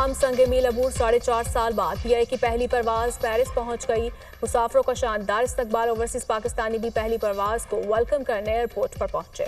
अहम संग मील अबूर 4.5 साल बाद पीआई की पहली परवाज पेरिस पहुंच गई। मुसाफिरों का शानदार इस्तकबाल। ओवरसीज पाकिस्तानी भी पहली परवाज को वेलकम करने एयरपोर्ट पर पहुंचे।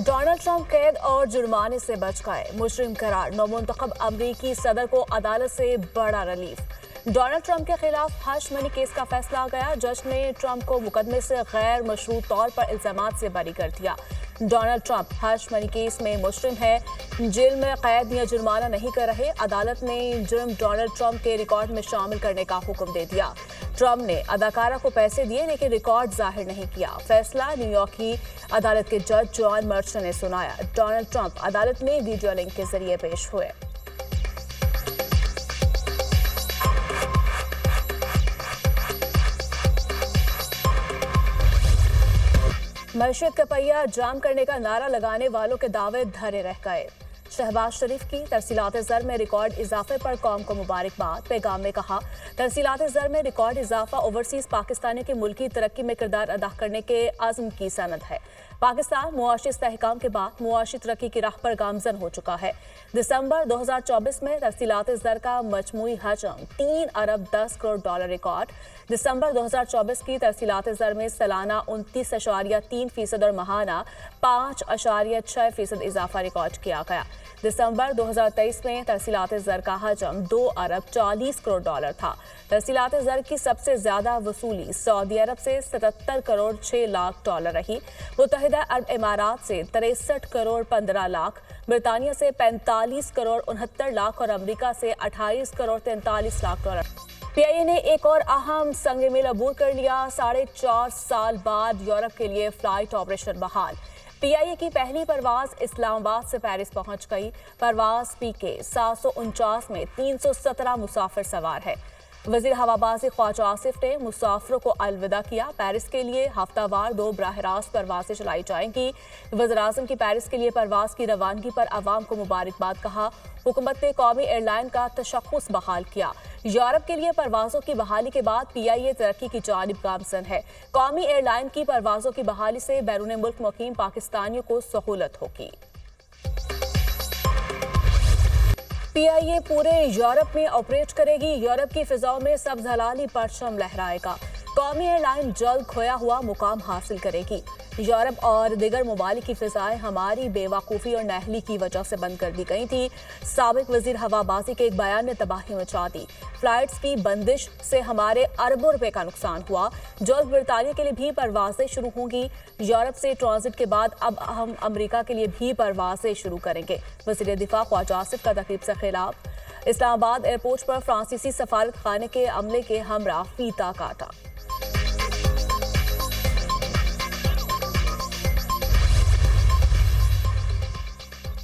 डोनाल्ड ट्रंप कैद और जुर्माने से बच गए। मुजरिम करार। नौमुंतखब अमरीकी सदर को अदालत से बड़ा रिलीफ। डोनाल्ड ट्रंप के खिलाफ हश मनी केस का फैसला आ गया। जज ने ट्रंप को मुकदमे से गैर मशरूत तौर पर इल्जामात से बरी कर दिया। Donald Trump hush money case में मुजरिम है, जेल में कैद या जुर्माना नहीं कर रहे। अदालत ने जुर्म डोनाल्ड ट्रंप के रिकॉर्ड में शामिल करने का हुक्म दे दिया। ट्रंप ने अदाकारा को पैसे दिए लेकिन रिकॉर्ड जाहिर नहीं किया। फैसला न्यूयॉर्क की अदालत के जज जॉन मर्चन ने सुनाया। डोनाल्ड ट्रंप अदालत में वीडियो लिंक के जरिए पेश हुए। मईशत का पहिया जाम करने का नारा लगाने वालों के दावे धरे रह गए। शहबाज शरीफ की तरसीलात ज़र में रिकॉर्ड इजाफे पर कौम को मुबारकबाद। पैगाम में कहा, तरसीलात ज़र में रिकॉर्ड इजाफा ओवरसीज पाकिस्तानियों की मुल्की तरक्की में किरदार अदा करने के आज़म की सनद है। पाकिस्तान मुआशी इस्तेहकाम के बाद मुआशी तरक्की की राह पर गामजन हो चुका है। दिसंबर 2024 में तरसीलात ज़र का मजमूई हजम 3 अरब 10 करोड़ डॉलर रिकॉर्ड। दिसंबर 2024 की तरसीलात ज़र में सालाना 29.3% और माहाना 5.6% इजाफा रिकॉर्ड किया गया। दिसंबर 2023 में तरसीलात ज़र का हजम 2 अरब 40 करोड़ डॉलर था। तरसीलात ज़र की सबसे ज्यादा वसूली सऊदी अरब से 77 करोड़ 6 लाख डॉलर रही। मुत्तहिदा अरब इमारात से 63 करोड़ 15 लाख, बरतानिया से 45 करोड़ 69 लाख और अमरीका से 28 करोड़ 43 लाख डॉलर। पीआईए ने एक और अहम संग मील अबूर कर लिया। 4.5 साल बाद यूरोप के लिए फ्लाइट ऑपरेशन बहाल। पीआईए की पहली परवाज इस्लामाबाद से पेरिस पहुंच गई। परवाज पीके 749 में 317 मुसाफिर सवार है। वजीर हवाबाजी ख्वाजा आसिफ ने मुसाफिरों को अलविदा किया। पेरिस के लिए हफ्तावार 2 बराह रास्त परवाजें चलाई जाएंगी। वज़ीर-ए-आज़म की पेरिस के लिए परवाज की रवानगी पर आवाम को मुबारकबाद कहा। हुकूमत ने कौमी एयरलाइन का तशख्खुस बहाल किया। यूरोप के लिए परवाजों की बहाली के बाद पीआईए तरक्की की जानिब गामजन है। कौमी एयरलाइन की परवाजों की बहाली से बैरून मुल्क मुकीम पाकिस्तानियों को सहूलत होगी। पीआईए पूरे यूरोप में ऑपरेट करेगी। यूरोप की फिजाओं में सब्ज हलाली परचम लहराएगा। कौमी एयरलाइन जल्द खोया हुआ मुकाम हासिल करेगी। यूरोप और दीगर ममालिक की फिजाएं हमारी बेवकूफ़ी और नाअहली की वजह से बंद कर दी गई थी। साबिक वजीर हवाबाजी के एक बयान ने तबाही मचा दी। फ्लाइट्स की बंदिश से हमारे अरबों रुपए का नुकसान हुआ। जल्द बरतानिया के लिए भी परवाजें शुरू होंगी। यूरोप से ट्रांजिट के बाद अब हम अमरीका के लिए भी परवाजें शुरू करेंगे। वज़ीर दिफा ख्वाजा आसिफ का तकरीब से खिलाफ। इस्लामाबाद एयरपोर्ट पर फ्रांसीसी सफारत खाने के अमले के हमरा फीता काटा।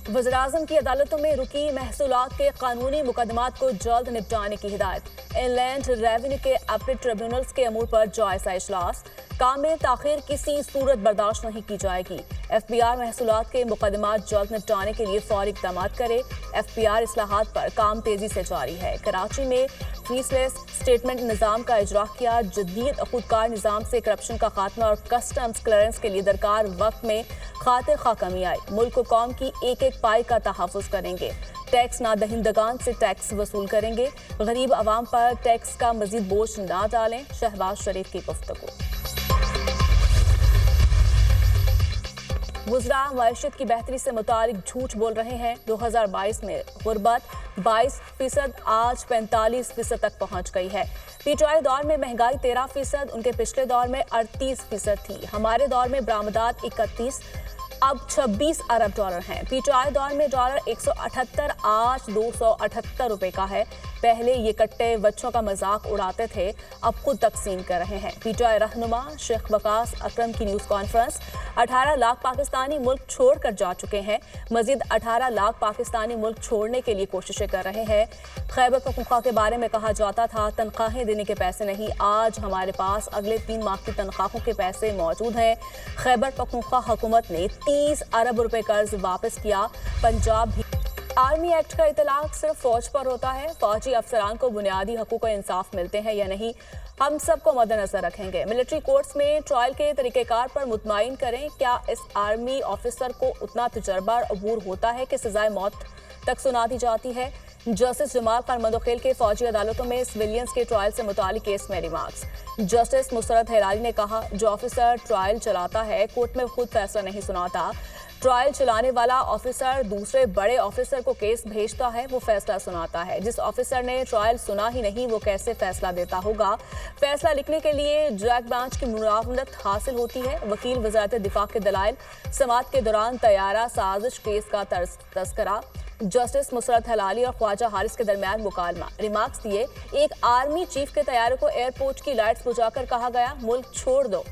वज़ीर-ए-आज़म की अदालतों में रुकी महसूलात के कानूनी मुकदमात को जल्द निपटाने की हिदायत। इनलैंड रेवेन्यू के अपील ट्रिब्यूनल्स के अमूर पर जायजा इजलास। काम में ताखीर किसी सूरत बर्दाश्त नहीं की जाएगी। एफबीआर महसूलात के मुकदमात जल्द निपटाने के लिए फौरी इक़दाम करे। एफबीआर इस्लाहात पर काम तेजी से जारी है। कराची में फीसलेस स्टेटमेंट निज़ाम का इजरा किया। जदीद खुदकार निज़ाम से करप्शन का खात्मा और कस्टम्स क्लियरेंस के लिए दरकार वक्त में खातिर खा कमी आई। मुल्क कौम की एक एक पाई का तहफ़्फ़ुज़ करेंगे। टैक्स ना दहिंदगान से टैक्स वसूल करेंगे। गरीब आवाम पर टैक्स का मजीद बोझ ना डालें। शहबाज शरीफ की गुफ्तगू। वज़रा मईशत की बेहतरी से मुतालिक झूठ बोल रहे हैं। 2022 में गुर्बत 22%, आज 45% तक पहुंच गई है। पीटीआई दौर में महंगाई 13%, उनके पिछले दौर में 38% थी। हमारे दौर में बरामदात 31, अब 26 अरब डॉलर हैं। पीटीआई दौर में डॉलर 178, आज 278 रुपए का है। पहले ये कट्टे बच्चों का मजाक उड़ाते थे, अब खुद तकसीम कर रहे हैं। पीटीआई रहनुमा शेख वकास अकरम की न्यूज़ कॉन्फ्रेंस। 18 लाख पाकिस्तानी मुल्क छोड़ कर जा चुके हैं। मजीद 18 लाख पाकिस्तानी मुल्क छोड़ने के लिए कोशिशें कर रहे हैं। खैबर पख्तूनख्वा के बारे में कहा जाता था तनख्वाहें देने के पैसे नहीं। आज हमारे पास अगले 3 माह की तनख्वाहों के पैसे मौजूद हैं। खैबर पख्तूनख्वा हुकूमत ने 30 अरब रुपए कर्ज वापस किया। पंजाब भी आर्मी एक्ट का इतलाक सिर्फ फौज पर होता है। फौजी अफसरान को बुनियादी हकूक़ और इंसाफ मिलते हैं या नहीं, हम सबको मद्देनजर रखेंगे। मिलिट्री कोर्ट्स में ट्रायल के तरीकेकार पर मुतमईन करें। क्या इस आर्मी ऑफिसर को उतना तजर्बा और अबूर होता है कि सजाए मौत तक सुना दी जाती है? जस्टिस जमाल खान मंदोखेल के फौजी अदालतों में सिविलियंस के ट्रायल से मुतालिक केस में रिमार्क्स। जस्टिस मुसरत हिलाली ने कहा, जो ऑफिसर ट्रायल चलाता है कोर्ट में खुद फैसला नहीं सुनाता। ट्रायल चलाने वाला ऑफिसर दूसरे बड़े ऑफिसर को केस भेजता है, वो फैसला सुनाता है। जिस ऑफिसर ने ट्रायल सुना ही नहीं वो कैसे फैसला देता होगा? फैसला लिखने के लिए जैक ब्रांच की मुआवनत हासिल होती है। वकील वजारत दिफा के दलाइल समात के दौरान तैयारा साजिश केस का तस्करा। जस्टिस मुसरत हिलाली और ख्वाजा हारिस के दरमियान मुकालमा। रिमार्क्स दिए, एक आर्मी चीफ के तैयारों को एयरपोर्ट की लाइट्स बुझाकर कहा गया मुल्क छोड़ दो।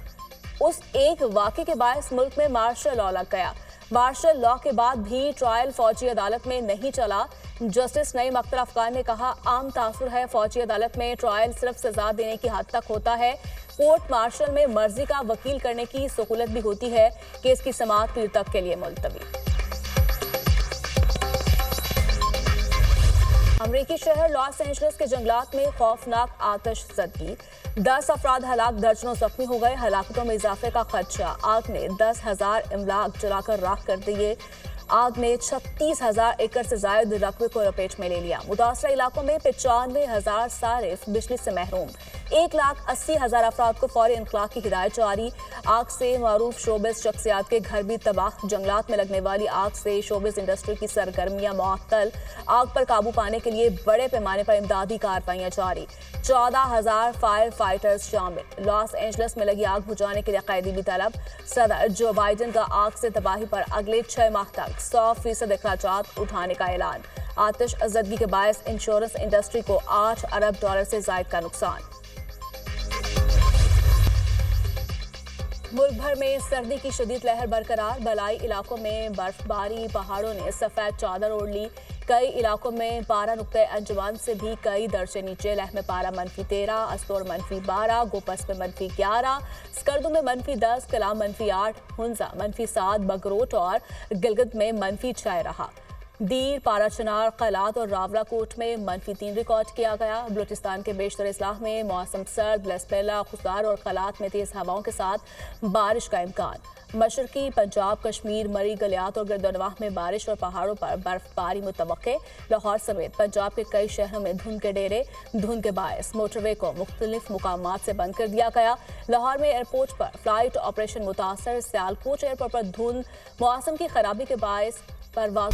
उस एक वाक़े के बायस मुल्क में मार्शल लॉ लग गया। मार्शल लॉ के बाद भी ट्रायल फौजी अदालत में नहीं चला। जस्टिस नईम अख्तर अफगान ने कहा, आम तासुर है फौजी अदालत में ट्रायल सिर्फ सजा देने की हद तक होता है। कोर्ट मार्शल में मर्जी का वकील करने की सहूलत भी होती है। केस की समाअत पीर तक के लिए मुलतवी। अमरीकी शहर लॉस एंजलिस के जंगलात में खौफनाक आतिशज़दगी। 10 अफराद हलाक, दर्जनों जख्मी हो गए। हलाकतों में इजाफे का खदशा। आग ने 10,000 इमलाक जलाकर राख कर दिए। आग ने 36,000 एकड़ से जायद रकबे को लपेट में ले लिया। मुतासरा इलाकों में 95,000 सारिफ बिजली से महरूम। 1,80,000 अफराद को फौरी इनखला की हिदायत जारी। आग से मारूफ शोबिस शख्सियात के घर भी तबाह। जंगलात में लगने वाली आग से शोबिस इंडस्ट्री की सरगर्मियां मुअत्तल। आग पर काबू पाने के लिए बड़े पैमाने पर इमदादी कार्रवाइयां जारी। 14,000 फायर फाइटर्स शामिल। लॉस एंजलिस में लगी आग बुझाने के लिए कैदी भी तलब। सदर जो बाइडन का आग से तबाही पर अगले 6 माह तक 100% अखराजात उठाने का ऐलान। आतिशज़दगी के बायस इंश्योरेंस इंडस्ट्री को $8 अरब से जायद का नुकसान। मुल्क भर में सर्दी की शदीद लहर बरकरार। बलाई इलाकों में बर्फबारी, पहाड़ों ने सफेद चादर ओढ़ ली। कई इलाकों में पारा नुक्ते अंजुमान से भी कई दर्जे नीचे। लह में पारा -13, अस्तोर -12, गोपस में -11, स्कर्दू में -10, कलाम -8, हुंजा -7, बगरोट और गिलगित में -6 रहा। दीर, पाराचनार, कलात और रावलाकोट में -3 रिकॉर्ड किया गया। बलूचिस्तान के बेशतर इस्लाह में मौसम सर्द, लसपेला, खुशार और कलात में तेज हवाओं के साथ बारिश का इम्कान। मशरकी पंजाब, कश्मीर, मरी, गलियात और गिरदनवाह में बारिश और पहाड़ों पर बर्फबारी मुतवक्के। लाहौर समेत पंजाब के कई शहरों में धुंध के डेरे। धुंध के बायस मोटरवे को मुख्तलिफ मुकामात से बंद कर दिया गया। लाहौर में एयरपोर्ट पर फ्लाइट ऑपरेशन मुतासर। सियालकोट एयरपोर्ट पर धुंध। मौसम की खराबी के बायस परवाज।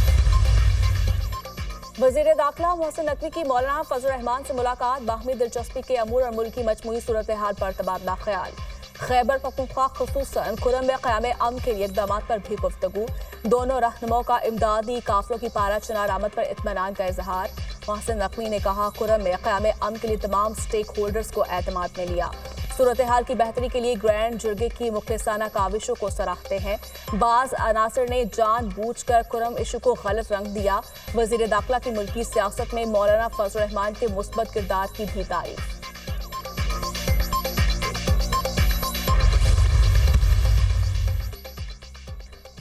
वज़ीर दाखिला मोहसिन नकवी की मौलाना फजल रहमान से मुलाकात। बाहमी दिलचस्पी के अमूर और मुल्क की मजमूई सूरत हाल पर तबादला ख्याल। खैबर पख्तूनख्वा खुसूसन खुर्रम में क़याम अमन के लिए इक़दामात पर भी गुफ्तगू। दोनों रहनुमाओं का इमदादी काफिलों की पारा चनार आमद पर इत्मीनान का इजहार। मोहसिन नकवी ने कहा, खुर्रम में क़याम अमन के लिए तमाम स्टेक होल्डर्स को एतमाद में लिया। सूरत हाल की बेहतरी के लिए ग्रैंड जुर्गे की मुखलिसाना काविशों को सराहते हैं। बाज़ अनासर ने जानबूझकर खुर्रम इशू को गलत रंग दिया। वज़ीर दाखिला की मुल्की सियासत में मौलाना फजल रहमान के मुस्बत किरदार की भी तारीफ।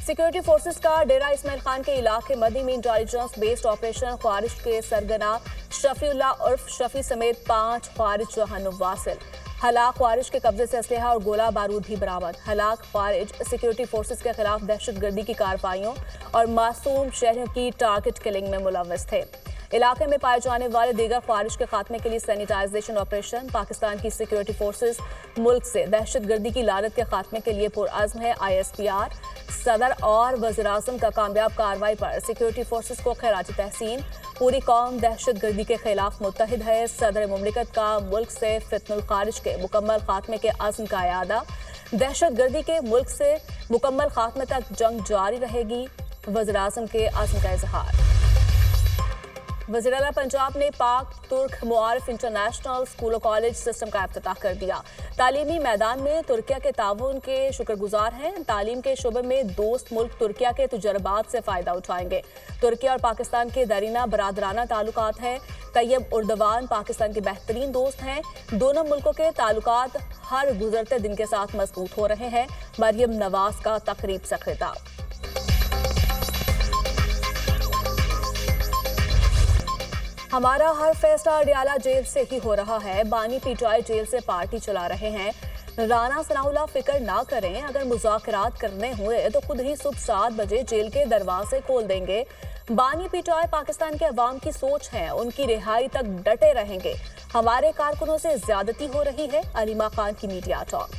सिक्योरिटी फोर्सेस का डेरा इस्माइल खान के इलाके मदी में इंटेलिजेंस बेस्ड ऑपरेशन। ख्वारिज के सरगना शफीउल्लाह उर्फ शफी समेत 5 ख्वारिज जहन्नुम वासिल। हलाक ख्वारिज के कब्जे से असलहा और गोला बारूद भी बरामद। हलाक ख्वारिज सिक्योरिटी फोर्सेस के खिलाफ दहशतगर्दी की कार्रवाइयों और मासूम शहरियों की टारगेट किलिंग में मुलव्वस थे। इलाके में पाए जाने वाले दीगर ख्वारिज के खात्मे के लिए सैनिटाइजेशन ऑपरेशन। पाकिस्तान की सिक्योरिटी फोर्सेस मुल्क से दहशतगर्दी की लानत के खात्मे के लिए पुरअज़्म है। ISPR सदर और वज़ीर-ए-आज़म का कामयाब कार्रवाई पर सिक्योरिटी फोर्सेस को खैराज तहसीन। पूरी कौम दहशतगर्दी के खिलाफ मुत्तहिद है। सदर मुमलिकत का मुल्क से फितनुल खारिज के मुकम्मल खात्मे के अज़्म का इयादा। दहशतगर्दी के मुल्क से मुकम्मल खात्मे तक जंग जारी रहेगी। वज़ीर-ए-आज़म के अज़्म का इजहार। वज़ीर आला पंजाब ने पाक तुर्क मुआरिफ इंटरनेशनल स्कूल और कॉलेज सिस्टम का इफ्तिताह कर दिया। तालीमी मैदान में तुर्किया के ताउन के शुक्रगुजार हैं। तालीम के शोबे में दोस्त मुल्क तुर्किया के तजुर्बात से फ़ायदा उठाएंगे। तुर्किया और पाकिस्तान के दरीना बरादराना ताल्लुकात हैं। तैयब उर्दवान पाकिस्तान के बेहतरीन दोस्त हैं। दोनों मुल्कों के ताल्लुकात हर गुजरते दिन के साथ मजबूत हो रहे हैं। मरियम नवाज का तकरीब से खिताब। हमारा हर फैसला अडयाला जेल से ही हो रहा है। बानी पीटीआई जेल से पार्टी चला रहे हैं। राणा सनाउल्लाह फिक्र ना करें, अगर मुज़ाकरात करने हुए तो खुद ही सुबह 7 बजे जेल के दरवाजे खोल देंगे। बानी पीटीआई पाकिस्तान के अवाम की सोच है, उनकी रिहाई तक डटे रहेंगे। हमारे कारकुनों से ज्यादती हो रही है। अलीमा खान की मीडिया टॉक।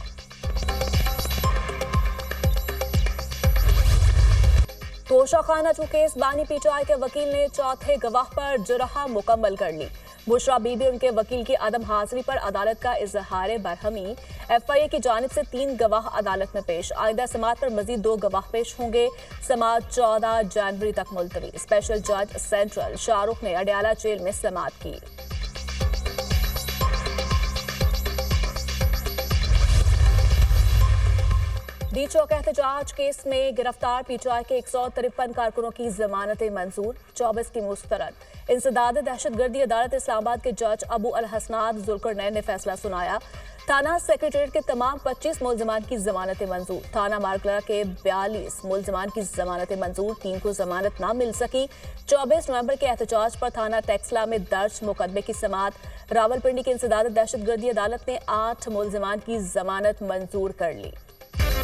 तोशाखाना केस बानी पीटीआई के वकील ने चौथे गवाह पर जुर्हा मुकम्मल कर ली। बुशरा बीबी उनके वकील की अदम हाजिरी पर अदालत का इजहार बरहमी। एफआईए की जानिब से 3 गवाह अदालत में पेश। आइंदा समाअत पर मजीद 2 गवाह पेश होंगे। समाअत 14 जनवरी तक मुलतवी। स्पेशल जज सेंट्रल शाहरुख ने अडयाला जेल में समाअत की। डी चौक एहतजाज केस में गिरफ्तार पीटीआई के 153 कारकुनों की जमानतें मंजूर। 24 की मुस्तरद इंसदाद दहशतगर्दी अदालत इस्लामाबाद के जज अबू अल हसनात जुल्करनैन ने फैसला सुनाया। थाना सेक्रेटरीट के तमाम 25 मुलजमान की जमानतें मंजूर। थाना मार्गला के 42 मुलजमान की जमानतें मंजूर। 3 को जमानत न मिल सकी। 24 नवंबर के एहतजाज पर थाना टेक्सला में दर्ज मुकदमे की समाअत। रावलपिंडी की इंसदाद दहशतगर्दी अदालत ने 8 मुलजमान की जमानत मंजूर कर ली।